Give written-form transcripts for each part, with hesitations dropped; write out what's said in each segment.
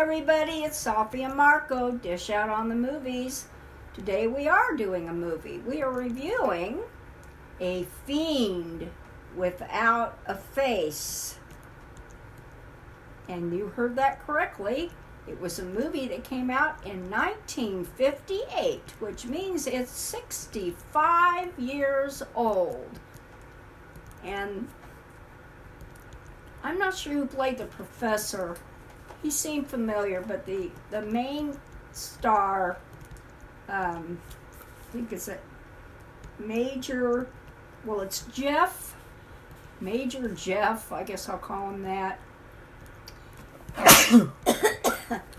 everybody, it's Safi and Marco, Dish Out on the Movies. Today we are doing a movie. We are reviewing A Fiend Without a Face. And you heard that correctly. It was a movie that came out in 1958, which means it's 65 years old. And I'm not sure who played the professor. He seemed familiar, but the main star, I think it's Major, well, it's Jeff, Major Jeff, I guess I'll call him that.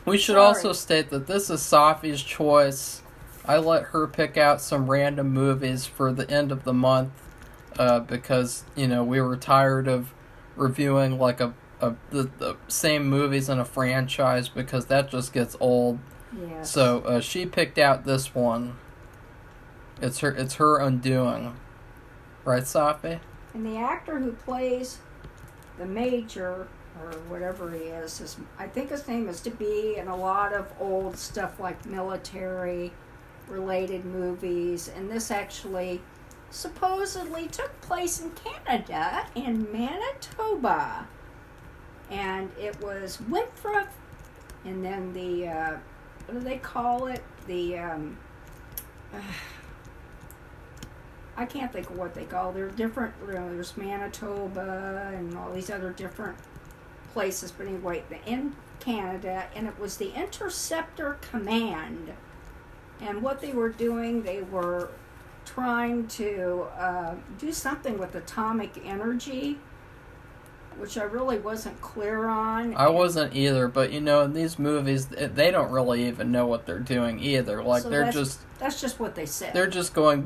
We should also state that this is Safi's choice. I let her pick out some random movies for the end of the month because, we were tired of reviewing like the same movies in a franchise because that just gets old. Yes. So she picked out this one. It's her undoing. Right, Safi? And the actor who plays the Major, or whatever he is, I think his name is to be in a lot of old stuff like military-related movies. And this actually supposedly took place in Canada, in Manitoba. And it was Winthrop, and then the, what do they call it? The, I can't think of what they call it. There are different, there's Manitoba and all these other different places, but anyway, in Canada, and it was the Interceptor Command. And what they were doing, they were trying to do something with atomic energy, which I really wasn't clear on. I wasn't either, but in these movies, they don't really even know what they're doing either. Like, so that's just what they said. They're just going,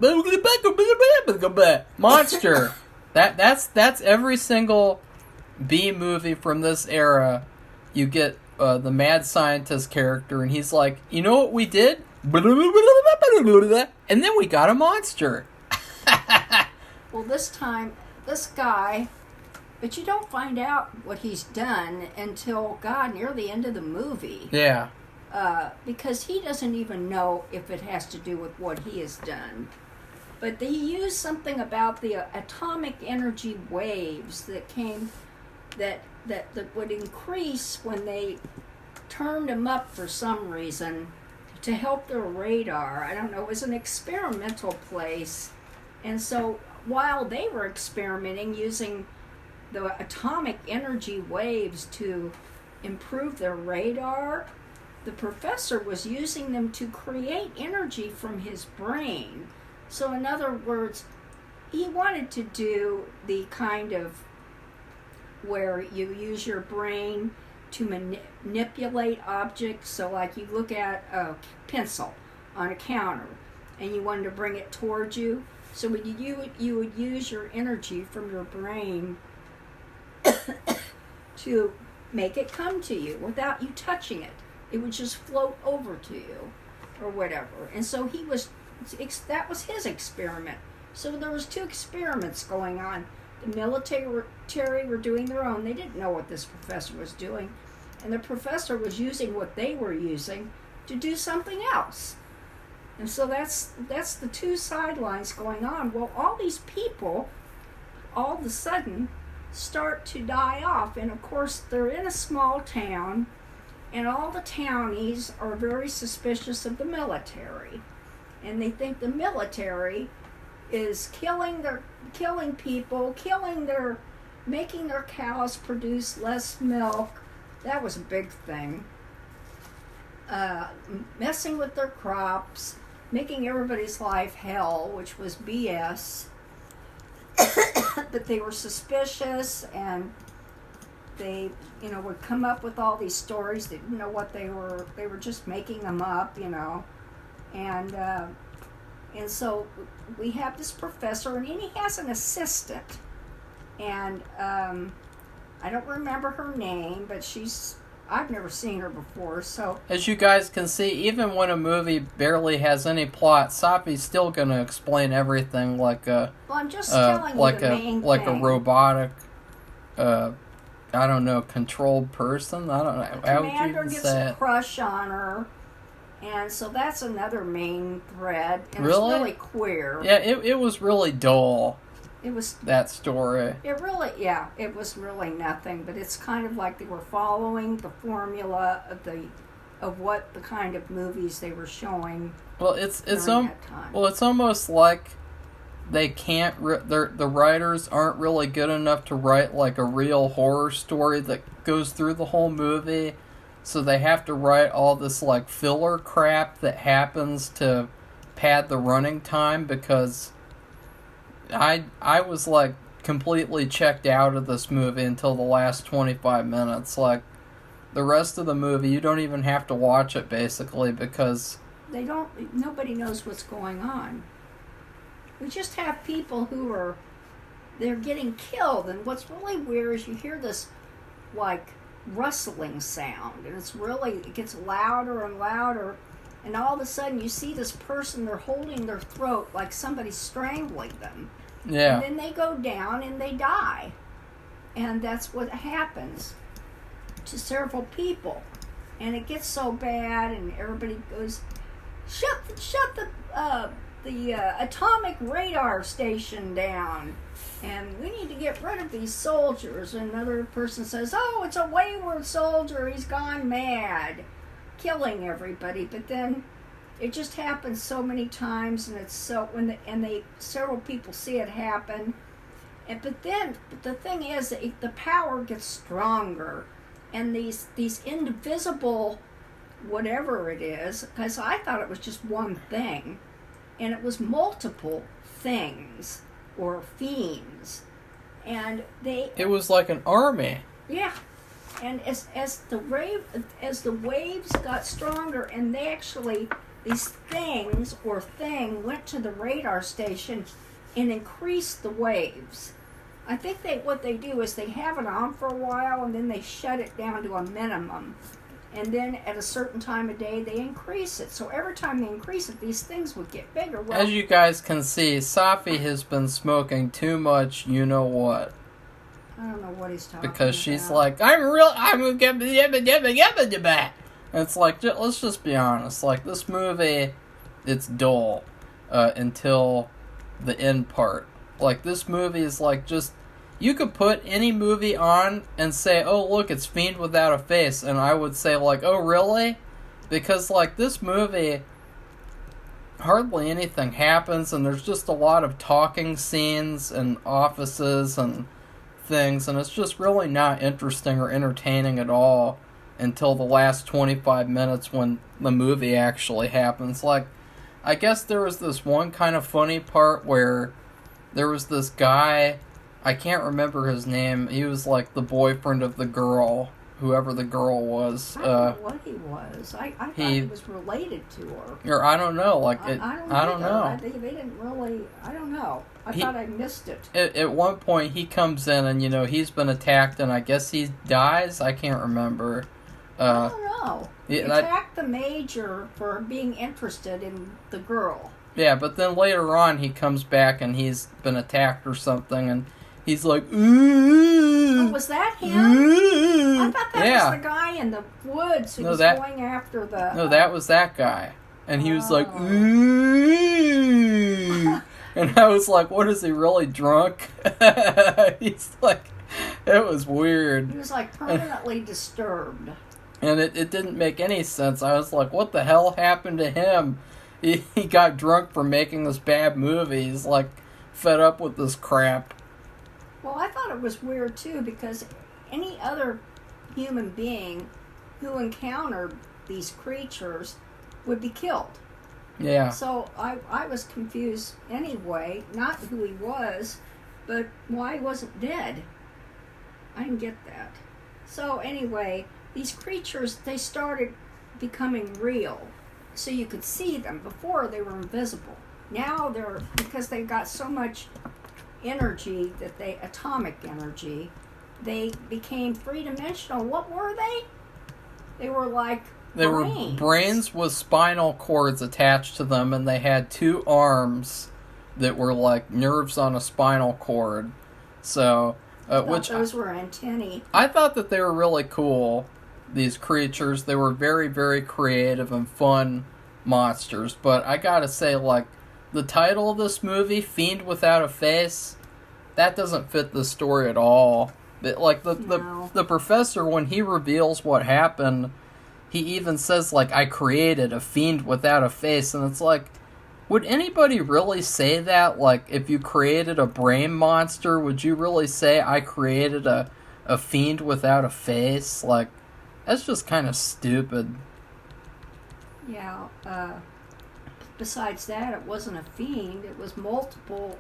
monster! That's every single B movie from this era. You get the mad scientist character, and he's like, you know what we did? And then we got a monster. Well, this time, this guy, but you don't find out what he's done until, near the end of the movie. Yeah. Because he doesn't even know if it has to do with what he has done. But they used something about the atomic energy waves that came, that would increase when they turned them up for some reason to help their radar. I don't know, it was an experimental place. And so while they were experimenting using the atomic energy waves to improve their radar, the professor was using them to create energy from his brain. So in other words, he wanted to do the kind of where you use your brain to manipulate objects. So like you look at a pencil on a counter and you wanted to bring it towards you. So you would use your energy from your brain to make it come to you without you touching it. It would just float over to you or whatever. And so that was his experiment. So there was two experiments going on. The military were doing their own. They didn't know what this professor was doing. And the professor was using what they were using to do something else. And so that's the two sidelines going on. Well, all these people, all of a sudden, start to die off. And of course, they're in a small town, and all the townies are very suspicious of the military. And they think the military is killing people, making their cows produce less milk. That was a big thing. Messing with their crops, making everybody's life hell, which was BS. But they were suspicious, and they, would come up with all these stories. They didn't know what they were just making them up, And so we have this professor, and he has an assistant. And I don't remember her name, but I've never seen her before, so... As you guys can see, even when a movie barely has any plot, Safi's still going to explain everything like a... Well, I'm just telling you the main like thing. a robotic I don't know, controlled person? I don't know. The How would you commander even gets say a it? crush on her, and so that's another main thread. And Really? it's really queer. Yeah, it was really dull, It was. that story. It was really nothing. But it's kind of like they were following the formula of what the kind of movies they were showing. Well, it's that time. well, it's almost like they can't. The writers aren't really good enough to write like a real horror story that goes through the whole movie, so they have to write all this like filler crap that happens to pad the running time. Because I was like completely checked out of this movie until the last 25 minutes. Like the rest of the movie, you don't even have to watch it basically because Nobody knows what's going on. We just have people they're getting killed, and what's really weird is you hear this, like, rustling sound, and it gets louder and louder, and all of a sudden you see this person, they're holding their throat like somebody's strangling them. yeah. And then they go down and they die. And that's what happens to several people. And it gets so bad, and everybody goes, shut the atomic radar station down, and we need to get rid of these soldiers. And another person says, oh, it's a wayward soldier, he's gone mad, killing everybody. But then it just happens so many times, and it's so several people see it happen. But the thing is, the power gets stronger, and these indivisible whatever it is, because I thought it was just one thing, and it was multiple things or fiends, and It was like an army. yeah. And as the waves got stronger, and these things or thing went to the radar station and increased the waves. I think what they do is they have it on for a while, and then they shut it down to a minimum. And then at a certain time of day, they increase it. So every time they increase it, these things would get bigger. Well, As you guys can see, Safi has been smoking too much, you know what? I don't know what he's talking about. Because she's like, I'm a and it's like, let's just be honest. Like, this movie, it's dull until the end part. Like, this movie is like just... You could put any movie on and say, oh, look, it's Fiend without a face. And I would say, like, oh, really? Because, like, this movie, hardly anything happens. And there's just a lot of talking scenes and offices and things. And it's just really not interesting or entertaining at all until the last 25 minutes when the movie actually happens. Like, I guess there was this one kind of funny part where there was this guy... I can't remember his name. He was like the boyfriend of the girl, whoever the girl was. I don't know what he was. I thought he was related to her. Or I don't know. Like I don't know. They didn't really. I don't know. I thought I missed it. At one point, he comes in and he's been attacked, and I guess he dies. I can't remember. I don't know. He attacked the major for being interested in the girl. Yeah, but then later on, he comes back and he's been attacked or something, and he's like, ooh. Oh, was that him? Ooh. I thought that was the guy in the woods who was going after the... No, that was that guy. And he was like, ooh. And I was like, what, is he really drunk? He's like, it was weird. He was like permanently disturbed. And it didn't make any sense. I was like, what the hell happened to him? He got drunk for making this bad movie. He's like fed up with this crap. Well, I thought it was weird, too, because any other human being who encountered these creatures would be killed. Yeah. So I was confused anyway, not who he was, but why he wasn't dead. I didn't get that. So anyway, these creatures, they started becoming real. So you could see them. Before, they were invisible. Now because they got so much... energy atomic energy, they became three-dimensional. What were they? They were like brains. Were brains with spinal cords attached to them, and they had two arms that were like nerves on a spinal cord. So which those were antennae. I thought that they were really cool. These creatures, they were very, very creative and fun monsters. But I gotta say, like, the title of this movie, Fiend Without a Face, that doesn't fit the story at all. Like, the professor, when he reveals what happened, he even says, like, I created a fiend without a face. And it's like, would anybody really say that? Like, if you created a brain monster, would you really say, I created a fiend without a face? Like, that's just kind of stupid. Yeah, besides that, it wasn't a fiend, it was multiple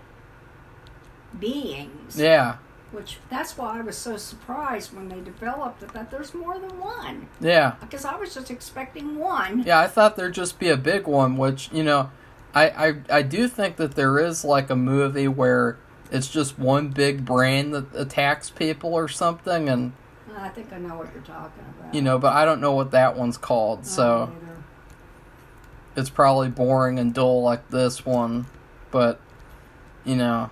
beings. Yeah. Which, that's why I was so surprised when they developed it, that there's more than one. Yeah. Because I was just expecting one. Yeah, I thought there'd just be a big one, which, you know, I do think that there is, like, a movie where it's just one big brain that attacks people or something, and... I think I know what you're talking about. You know, but I don't know what that one's called, so... It's probably boring and dull like this one, but, you know...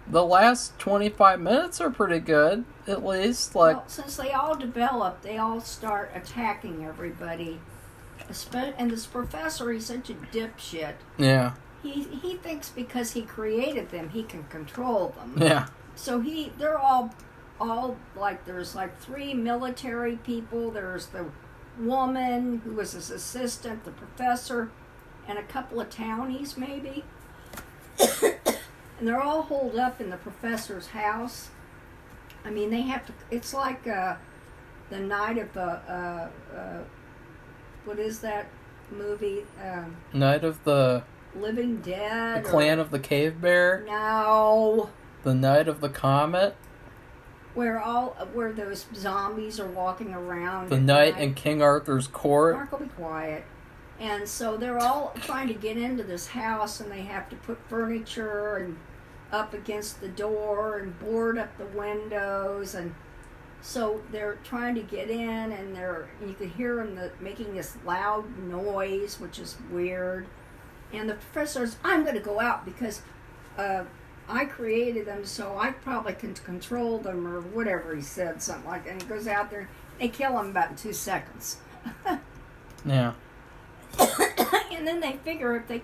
The last 25 minutes are pretty good, at least. Like, well, since they all develop, they all start attacking everybody. And this professor, he's such a dipshit. Yeah. He thinks because he created them, he can control them. Yeah. So they're all like, there's like 3 military people. There's the woman who was his assistant, the professor, and a couple of townies maybe. And they're all holed up in the professor's house. I mean, they have to... It's like the night of the... what is that movie? Night of the... Living Dead? The Clan of the Cave Bear? No. The Night of the Comet? Where those zombies are walking around. The Night in King Arthur's Court? Mark will be quiet. And so they're all trying to get into this house, and they have to put furniture and up against the door and board up the windows, and so they're trying to get in, and you could hear them making this loud noise, which is weird. And the professor says, I'm going to go out because I created them, so I probably can control them, or whatever he said, something like that. And he goes out there, they kill him about in 2 seconds. Yeah. And then they figure if they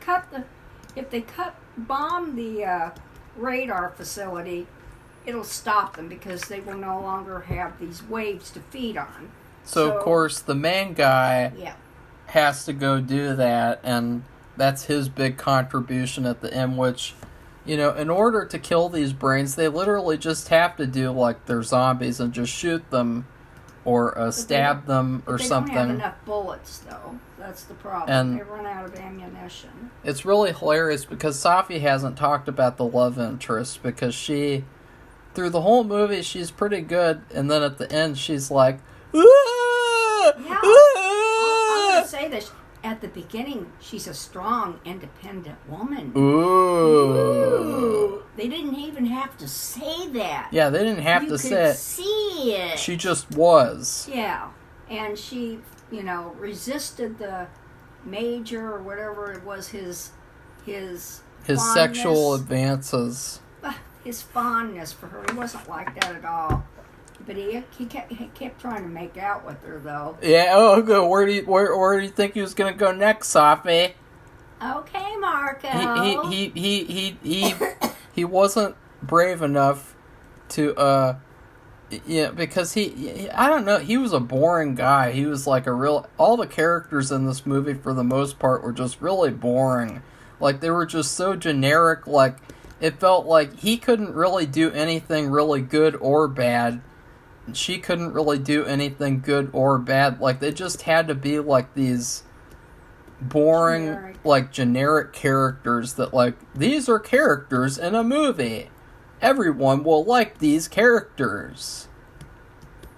bomb the radar facility, it'll stop them because they will no longer have these waves to feed on. So of course the main guy has to go do that, and that's his big contribution at the end, which, you know, in order to kill these brains, they literally just have to do like they're zombies and just shoot them or stab them or something. They don't have enough bullets, though. That's the problem. And they run out of ammunition. It's really hilarious because Safi hasn't talked about the love interest, because she, through the whole movie, she's pretty good, and then at the end, she's like, "Ah! Yeah. Ah!" I'm going to say this. At the beginning, she's a strong, independent woman. Ooh. They didn't even have to say that. Yeah, they didn't have to say it. You could see it. She just was. Yeah. And she, resisted the major, or whatever it was, his sexual advances. His fondness for her. He wasn't like that at all. But he kept trying to make out with her, though. Yeah. Oh, good. Where do you think he was going to go next, Safi? Okay, Marco. He wasn't brave enough to because I don't know, he was a boring guy. He was like all the characters in this movie for the most part were just really boring. Like, they were just so generic. Like, it felt like he couldn't really do anything really good or bad. She couldn't really do anything good or bad. Like, they just had to be like these boring, generic characters that, like, these are characters in a movie. Everyone will like these characters.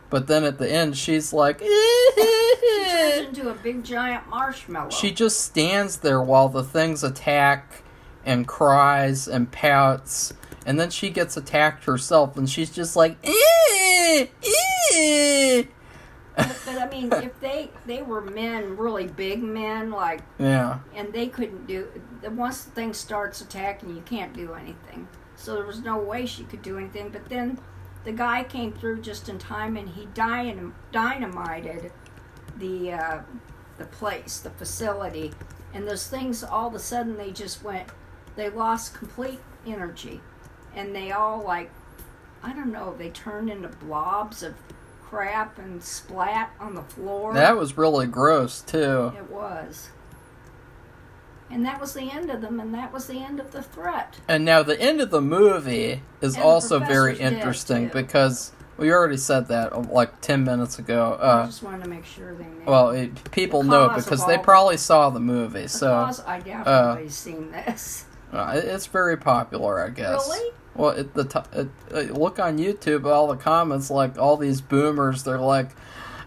But then at the end, she's like, she turns into a big giant marshmallow. She just stands there while the things attack and cries and pouts. And then she gets attacked herself, and she's just like, But I mean, if they were men, really big men, like, and they couldn't do, once the thing starts attacking, you can't do anything. So there was no way she could do anything. But then the guy came through just in time, and he dynamited the place, the facility, and those things all of a sudden they lost complete energy, and they all I don't know, they turned into blobs of crap and splat on the floor. That was really gross too. It was. And that was the end of them, and that was the end of the threat. And now the end of the movie is also very interesting because we already said that like 10 minutes ago. I just wanted to make sure they knew. Well, people know because they probably saw the movie. Because I doubt everybody's seen this. It's very popular, I guess. Really? Well, look on YouTube, all the comments, like all these boomers, they're like,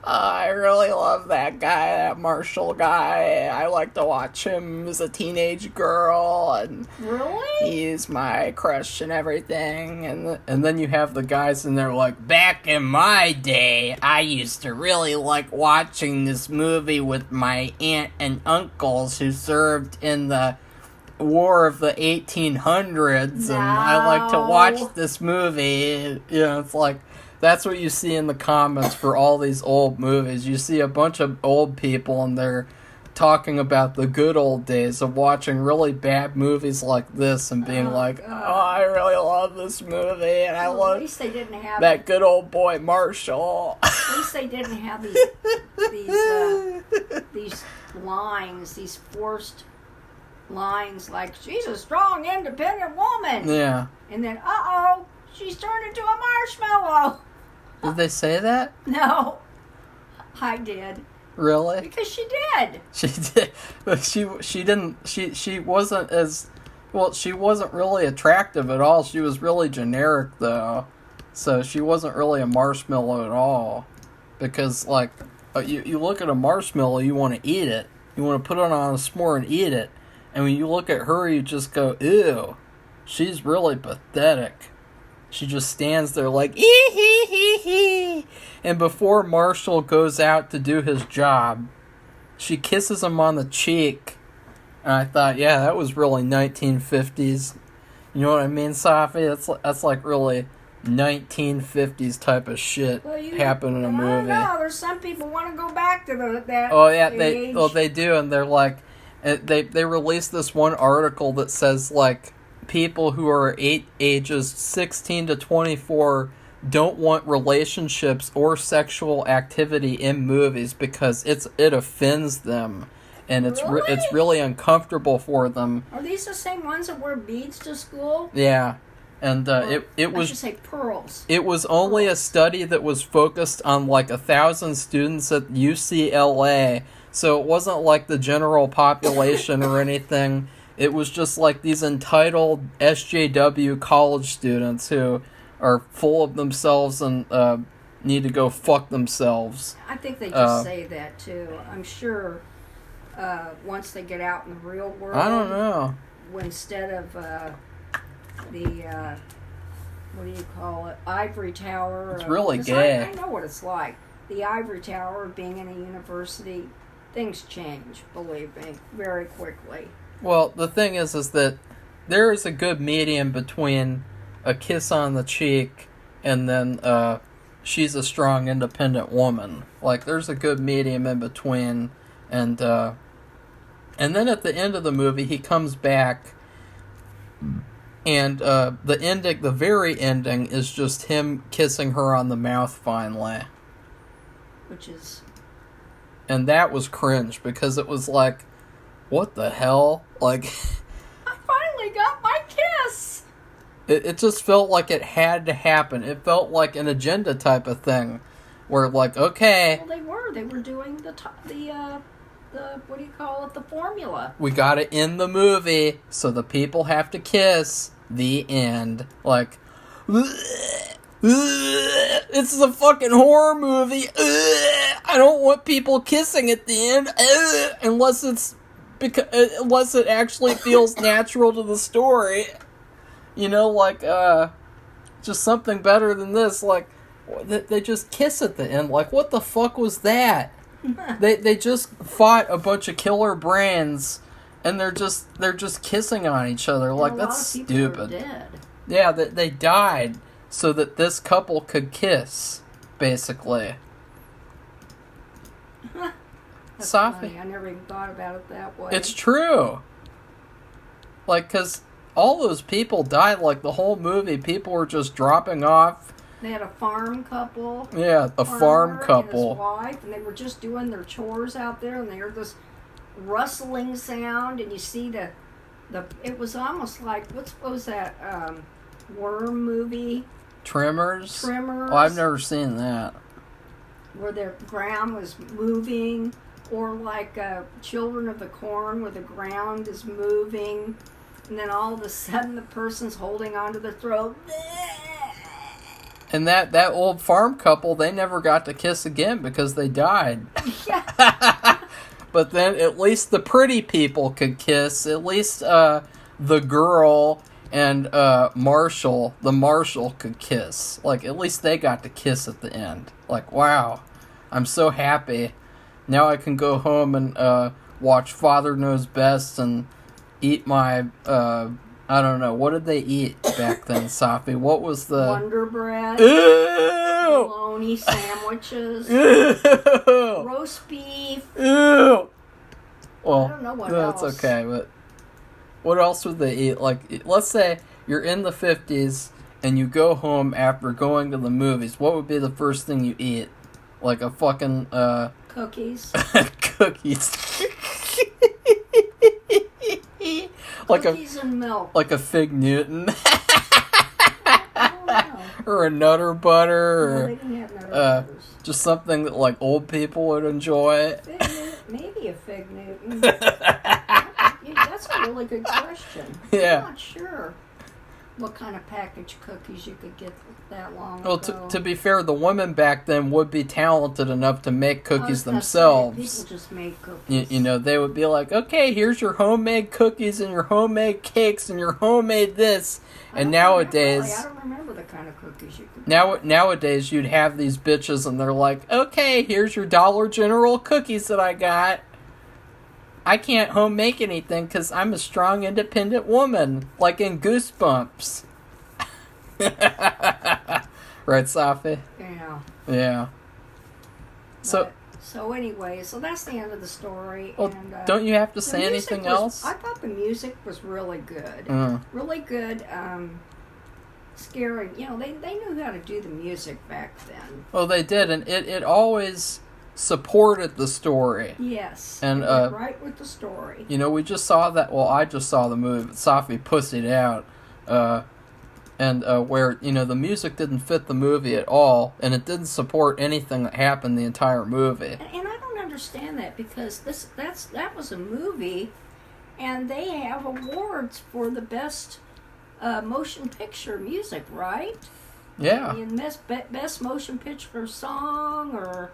I really love that guy, that Marshall guy. I like to watch him as a teenage girl, and really, he's my crush and everything. And then you have the guys, and they're like, back in my day, I used to really like watching this movie with my aunt and uncles who served in the War of the 1800s, and I like to watch this movie. It's like, that's what you see in the comments for all these old movies. You see a bunch of old people, and they're talking about the good old days of watching really bad movies like this and being God. I really love this movie, and I love at least they didn't have that good old boy Marshall. At least they didn't have these lines, these forced lines like, she's a strong, independent woman. Yeah. And then, she's turned into a marshmallow. Did they say that? No. I did. Really? Because she did. She did. But she didn't, she wasn't as, well, she wasn't really attractive at all. She was really generic, though. So she wasn't really a marshmallow at all. Because, you look at a marshmallow, you want to eat it. You want to put it on a s'more and eat it. And when you look at her, you just go, ew, she's really pathetic. She just stands there like, ee hee hee hee. And before Marshall goes out to do his job, she kisses him on the cheek. And I thought, yeah, that was really 1950s. You know what I mean, Safi? That's like really 1950s type of shit happen in a movie. I don't know. There's some people want to go back to that Oh, yeah, age. they do, and they're like, they released this one article that says, people who are ages 16 to 24 don't want relationships or sexual activity in movies because it offends them, and it's really uncomfortable for them. Are these the same ones that wear beads to school? Yeah. And it was, I should say pearls. It was only a study that was focused on 1,000 students at UCLA. So it wasn't like the general population or anything. It was just these entitled SJW college students who are full of themselves and need to go fuck themselves. I think they just say that too. I'm sure once they get out in the real world. I don't know. Instead of the what do you call it? Ivory Tower. It's really gay. I know what it's like. The Ivory Tower, being in a university. Things change, believe me, very quickly. Well, the thing is that there is a good medium between a kiss on the cheek and then she's a strong, independent woman. There's a good medium in between, and then at the end of the movie, he comes back, and the very ending is just him kissing her on the mouth finally. Which is... And that was cringe, because it was what the hell? I finally got my kiss! It just felt like it had to happen. It felt like an agenda type of thing. Where, okay... Well, they were doing the what do you call it? The formula. We got it in the movie, so the people have to kiss. The end. This is a fucking horror movie. I don't want people kissing at the end, unless it actually feels natural to the story. Just something better than this. They just kiss at the end. What the fuck was that? They just fought a bunch of killer brands, and they're just kissing on each other. That's stupid. Dead. Yeah, they died. so that this couple could kiss, basically. That's Safi. funny. I never even thought about it that way. It's true. Like, because all those people died, like, the whole movie, people were just dropping off. They had a farm couple. Yeah, a farm couple. And his wife, and they were just doing their chores out there, and they heard this rustling sound, and you see the it was almost like, what was that worm movie? Tremors? Tremors. Oh, I've never seen that. Where the ground was moving, or like Children of the Corn, where the ground is moving, and then all of a sudden the person's holding onto their throat. And that old farm couple, they never got to kiss again because they died. Yeah. But then at least the pretty people could kiss. At least the girl and Marshall, the Marshall could kiss. Like, at least they got to kiss at the end. Like, wow, I'm so happy. Now I can go home and watch Father Knows Best and eat my, I don't know, what did they eat back then, Safi? What was the... Wonder Bread. Ew! Bologna sandwiches. Ew! Roast beef. Ew! Well, I don't know what that's else. okay, but what else would they eat? Like, let's say you're in the 50s and you go home after going to the movies. What would be the first thing you eat? Like a fucking, Cookies. cookies. Like Cookies and milk. like a Fig Newton. I don't know. Or a Nutter Butter. No, Or, they didn't have Nutter Butters. just something that, like, old people would enjoy. Maybe a Fig Newton. That's a really good question. Yeah. I'm not sure what kind of packaged cookies you could get that long Well, ago. to be fair, the women back then would be talented enough to make I was cookies gonna say, themselves. People just made cookies. You know, they would be like, okay, here's your homemade cookies and your homemade cakes and your homemade this. And nowadays... I don't remember the kind of cookies you could Nowadays, you'd have these bitches and they're like, okay, here's your Dollar General cookies that I got. I can't home make anything because I'm a strong, independent woman, like in Goosebumps. Right, Safi? Yeah. Yeah. So anyway, so that's the end of the story. Well, and, don't you have to the say music anything was- else? I thought the music was really good. Really good. Scary. You know, they knew how to do the music back then. Well, they did, and it always supported the story. Yes. And, They went right with the story. You know, we just saw that. Well, I just saw the movie, but Safi pussied out. Where, you know, the music didn't fit the movie at all, and it didn't support anything that happened the entire movie. And I don't understand that, because that was a movie, and they have awards for the best motion picture music, right? Yeah. And best motion picture song, or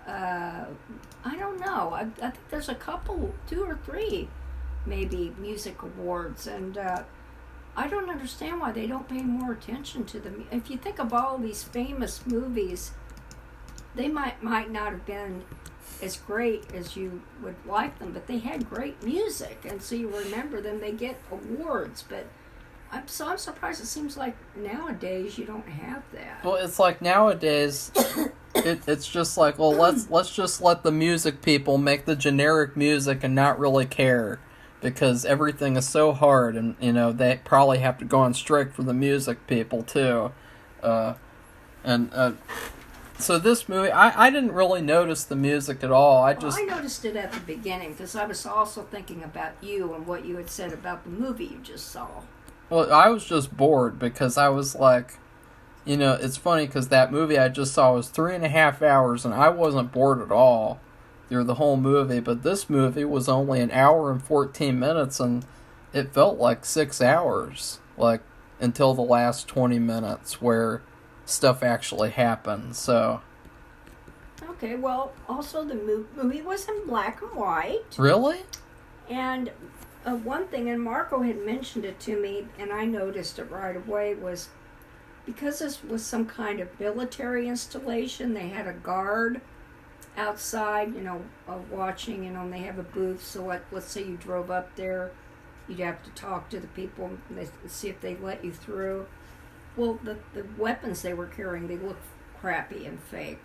I don't know. I think there's a couple, 2 or 3, maybe, music awards, and I don't understand why they don't pay more attention to them. If you think of all these famous movies, they might not have been as great as you would like them, but they had great music, and so you remember them. They get awards, but I'm surprised. It seems like nowadays you don't have that. Well, it's like nowadays, it's just like, well, let's just let the music people make the generic music and not really care. Because everything is so hard, and, you know, they probably have to go on strike for the music people, too. So this movie, I didn't really notice the music at all. I noticed it at the beginning, because I was also thinking about you and what you had said about the movie you just saw. Well, I was just bored, because I was like, you know, it's funny, because that movie I just saw was 3.5 hours, and I wasn't bored at all through the whole movie, but this movie was only 1 hour and 14 minutes, and it felt like 6 hours, like, until the last 20 minutes, where stuff actually happened, so... Okay, well, also the movie was in black and white. Really? And one thing, and Marco had mentioned it to me, and I noticed it right away, was because this was some kind of military installation, they had a guard outside, you know, watching, you know, and they have a booth, so let's say you drove up there, you'd have to talk to the people and see if they let you through. Well, the weapons they were carrying, they looked crappy and fake.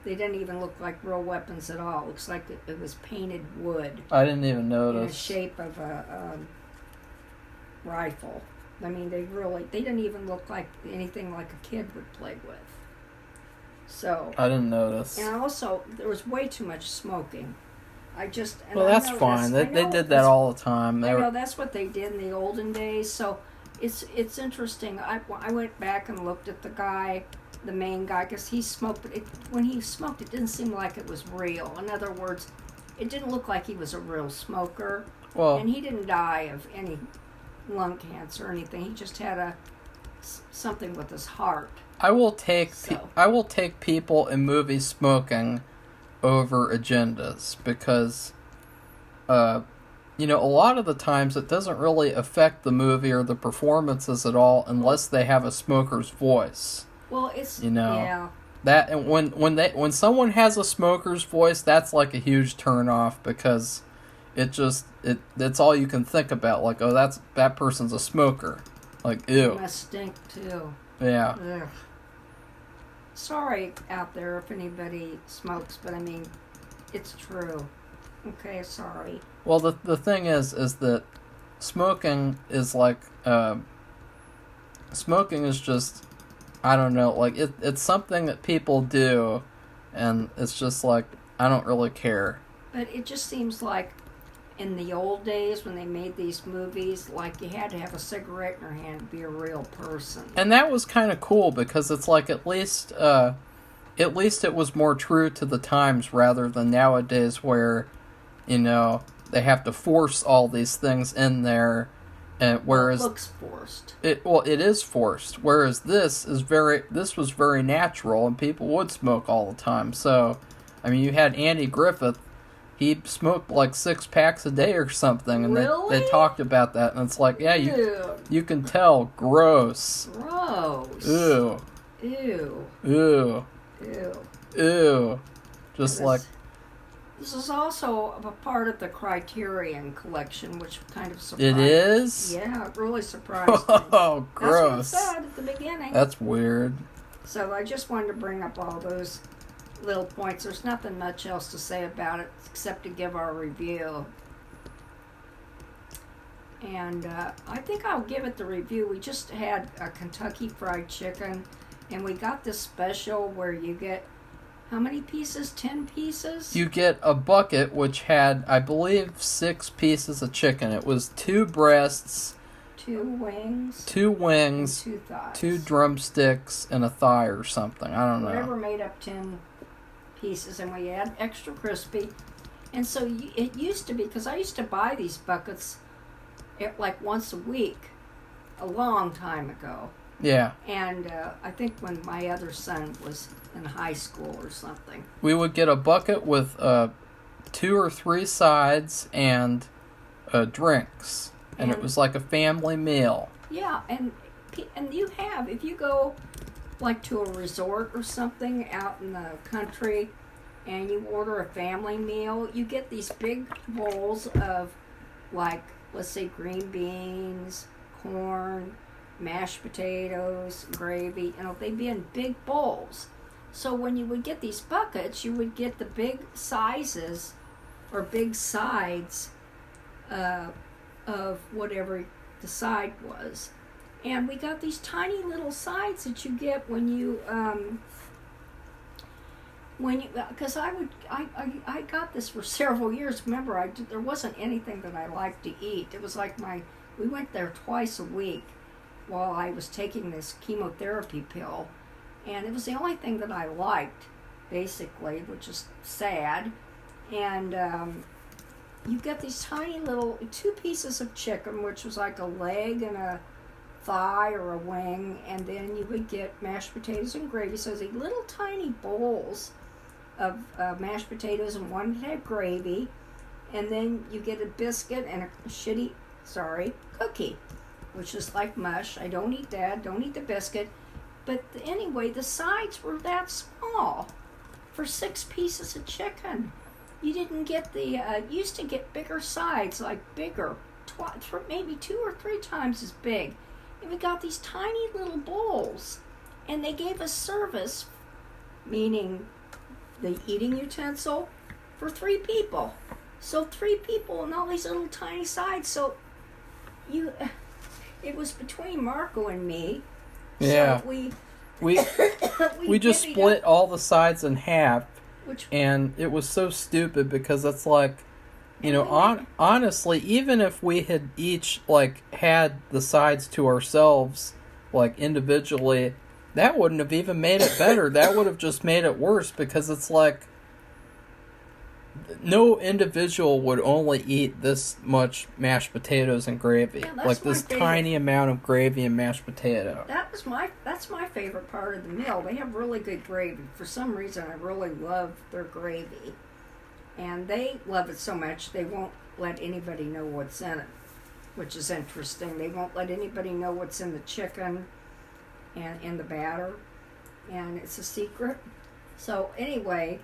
They didn't even look like real weapons at all. It looks like it was painted wood. I didn't even notice. In the shape of a rifle. I mean, they didn't even look like anything like a kid would play with. So I didn't notice. And also, there was way too much smoking. Well, that's fine. They did that all the time. I know that's what they did in the olden days. So it's interesting. I went back and looked at the main guy, because he smoked. But when he smoked, it didn't seem like it was real. In other words, it didn't look like he was a real smoker. Well, and he didn't die of any lung cancer or anything. He just had something with his heart. I will take people in movies smoking over agendas, because a lot of the times it doesn't really affect the movie or the performances at all unless they have a smoker's voice. Well, it's that, and when someone has a smoker's voice, that's like a huge turn off, because that's all you can think about. Like, oh, that person's a smoker. Like, ew. It must stink too. Yeah. Ugh. Sorry out there if anybody smokes, but I mean, it's true. Okay, sorry. Well, the thing is that smoking is like, smoking is just, I don't know, like it's something that people do, and it's just like, I don't really care. But it just seems like in the old days when they made these movies, like you had to have a cigarette in your hand to be a real person. And that was kind of cool, because it's like at least it was more true to the times, rather than nowadays where, they have to force all these things in there, and whereas it looks forced. It is forced. Whereas this was very natural, and people would smoke all the time. So, I mean, you had Andy Griffith. He smoked like 6 packs a day or something, and really? they talked about that, and it's like, yeah, you can tell. Gross. Gross. Ew. Ew. Ew. Ew. Ew. Just like. This is also a part of the Criterion collection, which kind of surprised me. It is? Yeah, it really surprised me. Oh, gross. That's what it said at the beginning. That's weird. So I just wanted to bring up all those little points. There's nothing much else to say about it except to give our review. And I think I'll give it the review. We just had a Kentucky Fried Chicken, and we got this special where you get, how many pieces? 10 pieces? You get a bucket which had, I believe, 6 pieces of chicken. It was 2 breasts, 2 wings, 2 wings, 2 thighs, 2 drumsticks, and a thigh or something. I don't know. Whatever made up 10 pieces, and we had extra crispy. And so it used to be, because I used to buy these buckets like once a week, a long time ago. Yeah. And I think when my other son was in high school or something. We would get a bucket with 2 or 3 sides and drinks. And it was like a family meal. Yeah, and you have, if you go like to a resort or something out in the country and you order a family meal, you get these big bowls of, like, let's say green beans, corn, mashed potatoes, gravy, they'd be in big bowls. So when you would get these buckets, you would get the big sizes or big sides of whatever the side was. And we got these tiny little sides that you get when you because I got this for several years. Remember, there wasn't anything that I liked to eat. It was like we went there twice a week while I was taking this chemotherapy pill, and it was the only thing that I liked, basically, which is sad. And you get these tiny little 2 pieces of chicken, which was like a leg and a thigh or a wing, and then you would get mashed potatoes and gravy. So these little tiny bowls of mashed potatoes, and one had gravy, and then you get a biscuit and a cookie, which is like mush. I don't eat that, don't eat the biscuit. But anyway, the sides were that small for 6 pieces of chicken. You didn't get you used to get bigger sides, like bigger, maybe 2 or 3 times as big. And we got these tiny little bowls. And they gave us service, meaning the eating utensil, for 3 people. So 3 people and all these little tiny sides. So it was between Marco and me. Yeah. So we just split all the sides in half. Which, and it was so stupid because it's like, you know, honestly, even if we had each like had the sides to ourselves, like individually, that wouldn't have even made it better. That would have just made it worse because it's like no individual would only eat this much mashed potatoes and gravy. Yeah, like this tiny amount of gravy and mashed potato. That's my favorite part of the meal. They have really good gravy. For some reason, I really love their gravy. And they love it so much they won't let anybody know what's in it, which is interesting. They won't let anybody know what's in the chicken and in the batter, and it's a secret. So anyway,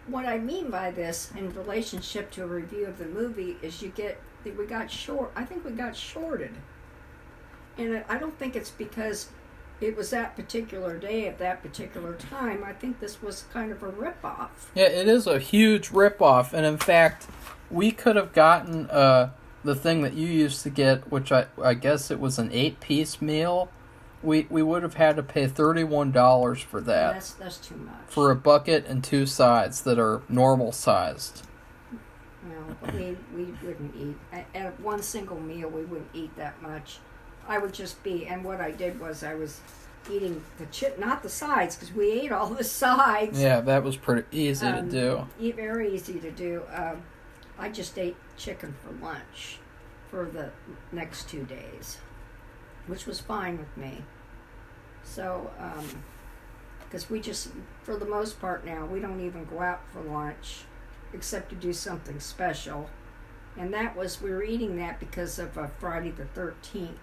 what I mean by this in relationship to a review of the movie is I think we got shorted. And I don't think it's because it was that particular day at that particular time. I think this was kind of a ripoff. Yeah, it is a huge ripoff, and in fact, we could have gotten the thing that you used to get, which I guess it was an 8-piece meal. We would have had to pay $31 for that. That's too much. For a bucket and 2 sides that are normal sized. No, we wouldn't eat. At one single meal, we wouldn't eat that much. I would just be, and what I did was I was eating not the sides, because we ate all the sides. Yeah, that was pretty easy to do. Very easy to do. I just ate chicken for lunch for the next 2 days, which was fine with me. So, because we just, for the most part now, we don't even go out for lunch, except to do something special. And we were eating that because of Friday the 13th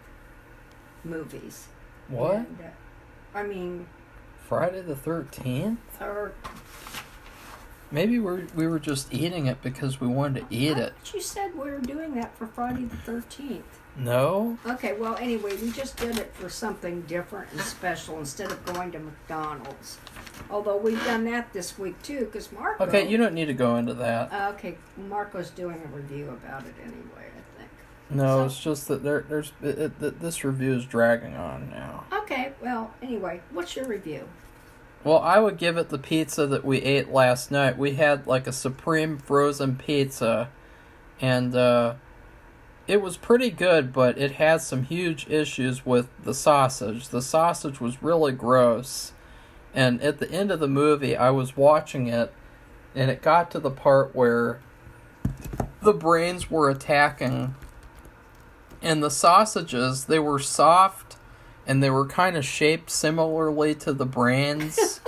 movies. What? And, Friday the 13th? Or maybe we were just eating it because we wanted to eat it. You said we were doing that for Friday the 13th. No? Okay, well, anyway, we just did it for something different and special instead of going to McDonald's. Although we've done that this week, too, because Marco... Okay, you don't need to go into that. Okay, Marco's doing a review about it anyway, I think. No, it's just that this review is dragging on now. Okay, well, anyway, what's your review? Well, I would give it the pizza that we ate last night. We had like a supreme frozen pizza, and it was pretty good, but it had some huge issues with the sausage. The sausage was really gross, and at the end of the movie, I was watching it, and it got to the part where the brains were attacking, and the sausages, they were soft, and they were kind of shaped similarly to the brains.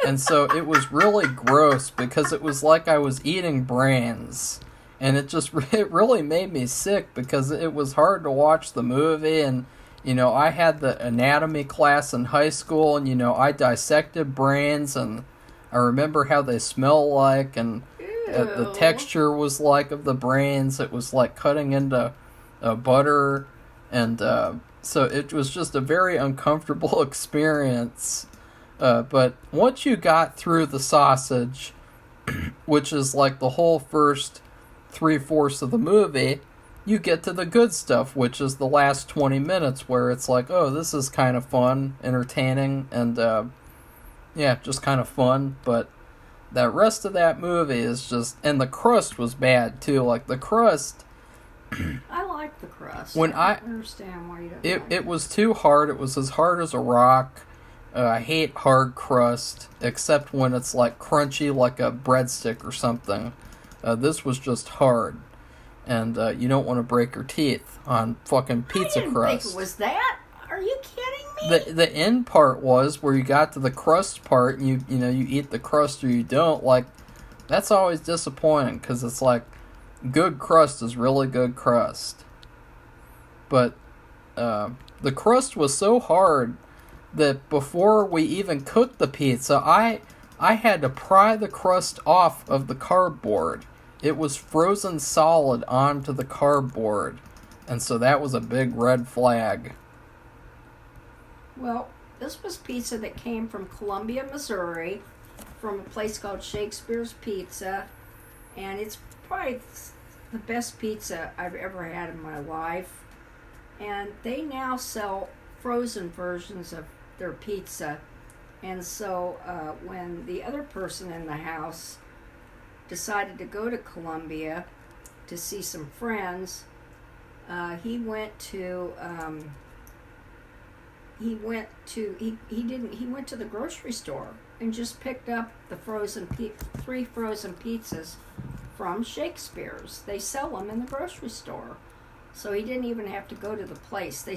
And so it was really gross because it was like I was eating brains. And it really made me sick because it was hard to watch the movie. And, you know, I had the anatomy class in high school, and, you know, I dissected brains, and I remember how they smell like, and the texture was like of the brains. It was like cutting into butter, and so it was just a very uncomfortable experience. But once you got through the sausage, which is like the whole first 3/4 of the movie, you get to the good stuff, which is the last 20 minutes, where it's like, oh, this is kind of fun, entertaining, and yeah, just kind of fun. But the rest of that movie is just, and the crust was bad too. Like the crust, I like the crust. When I understand why you don't. It was too hard. It was as hard as a rock. I hate hard crust, except when it's like crunchy, like a breadstick or something. This was just hard, and you don't want to break your teeth on fucking pizza crust. I didn't think it was that. Are you kidding me? The end part was where you got to the crust part, and you know you eat the crust or you don't. Like, that's always disappointing because it's like good crust is really good crust, but the crust was so hard that before we even cooked the pizza, I had to pry the crust off of the cardboard. It was frozen solid onto the cardboard, and so that was a big red flag. Well, this was pizza that came from Columbia, Missouri, from a place called Shakespeare's Pizza, and it's probably the best pizza I've ever had in my life. And they now sell frozen versions of their pizza. And so when the other person in the house decided to go to Columbia to see some friends, he went to the grocery store and just picked up the three frozen pizzas from Shakespeare's. They sell them in the grocery store, so he didn't even have to go to the place. They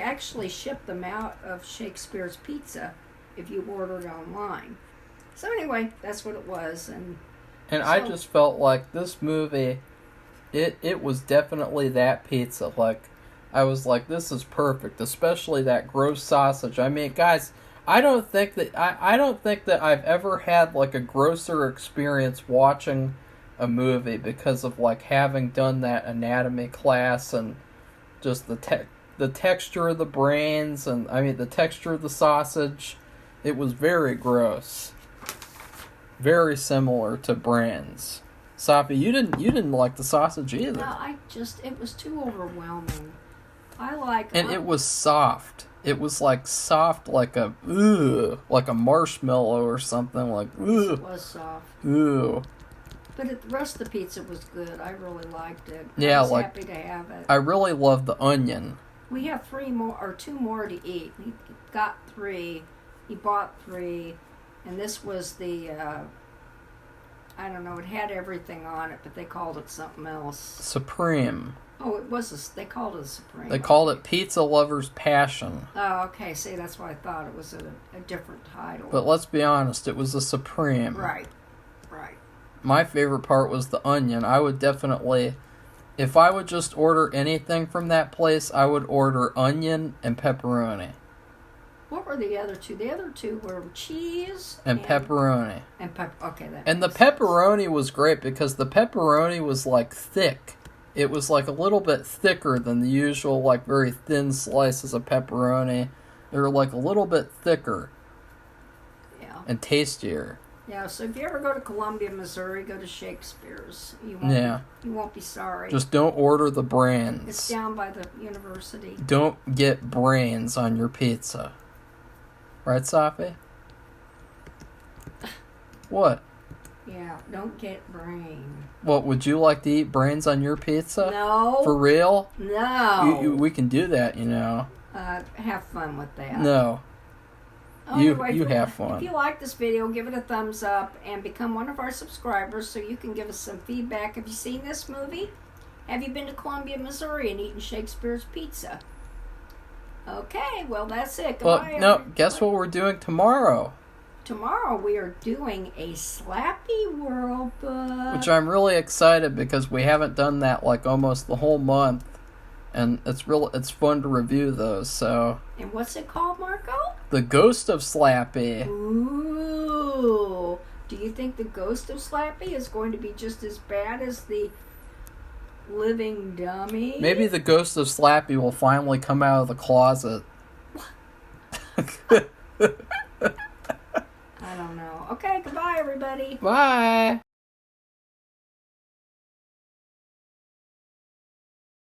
actually ship them out of Shakespeare's Pizza if you ordered online. So anyway, that's what it was, and I just felt like this movie, it was definitely that pizza. Like, I was like, this is perfect, especially that gross sausage. I mean, guys, I don't think that I've ever had like a grosser experience watching a movie because of like having done that anatomy class and just the texture of the brains and the texture of the sausage. It was very gross. Very similar to brains. Safi, you didn't like the sausage either. No, it was too overwhelming. It was soft. It was like soft, like a marshmallow or something. Like it was soft. Ooh. But the rest of the pizza was good. I really liked it. Yeah, I was happy to have it. I really loved the onion. We have 2 more to eat. He got 3. He bought 3, and this was the. I don't know. It had everything on it, but they called it something else. Supreme. Oh, it was. They called it a Supreme. They called it Pizza Lover's Passion. Oh, okay. See, that's why I thought it was a different title. But let's be honest, it was a Supreme. Right. My favorite part was the onion. I would definitely, if I would just order anything from that place, I would order onion and pepperoni. What were the other two? The other two were cheese and pepperoni. Okay, and the pepperoni was great because the pepperoni was like thick. It was like a little bit thicker than the usual like very thin slices of pepperoni. They were like a little bit thicker. Yeah. And tastier. Yeah, so if you ever go to Columbia, Missouri, go to Shakespeare's. You won't be sorry. Just don't order the brains. It's down by the university. Don't get brains on your pizza. Right, Safi? What? Yeah, don't get brain. What, would you like to eat brains on your pizza? No. For real? No. We can do that, you know. Have fun with that. No. Anyway, you have fun. If you like this video, give it a thumbs up and become one of our subscribers so you can give us some feedback. Have you seen this movie? Have you been to Columbia, Missouri and eaten Shakespeare's Pizza? Okay, well, that's it. Goodbye. Well, no, guess what we're doing tomorrow? Tomorrow we are doing a Slappy World book. Which I'm really excited because we haven't done that like almost the whole month. And it's fun to review those, so. And what's it called, Marco? The Ghost of Slappy. Ooh. Do you think the Ghost of Slappy is going to be just as bad as the living dummy? Maybe the Ghost of Slappy will finally come out of the closet. I don't know. Okay, goodbye, everybody. Bye.